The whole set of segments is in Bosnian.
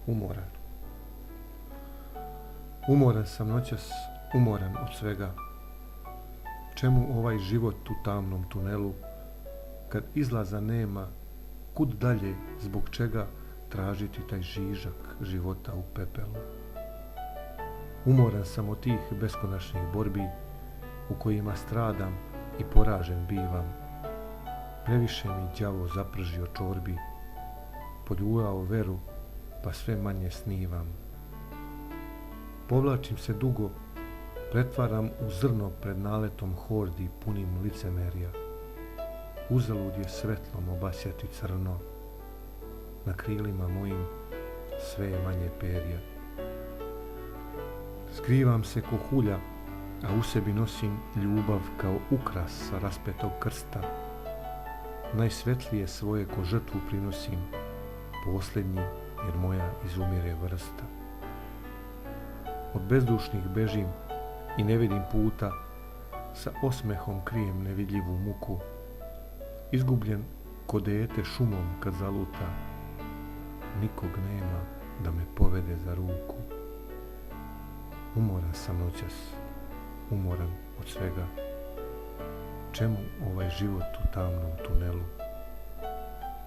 umoran. Umoran sam noćas, umoran od svega. Čemu ovaj život u tamnom tunelu, kad izlaza nema, kud dalje, zbog čega tražiti taj žižak života u pepelu. Umoran sam od tih beskonačnih borbi u kojima stradam i poražen bivam. Previše mi đavo zapržio čorbi, poljulao veru, pa sve manje snivam. Povlačim se dugo, pretvaram u zrno pred naletom hordi punim licemerja. Uzalud je svetlom obasjati crno, na krilima mojim sve je manje perja. Skrivam se ko hulja, a u sebi nosim ljubav kao ukras sa raspetog krsta. Najsvetlije svoje ko žrtvu prinosim, posljednji jer moja izumire vrsta. Od bezdušnih bežim i ne vidim puta, sa osmehom krijem nevidljivu muku. Izgubljen ko dete šumom kad zaluta, nikog nema da me povede za ruku. Umoran sam noćas, umoran od svega. Čemu ovaj život u tamnom tunelu,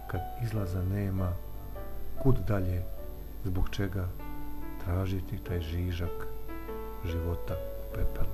kad izlaza nema, kud dalje, zbog čega tražiti taj žižak života u pepelu.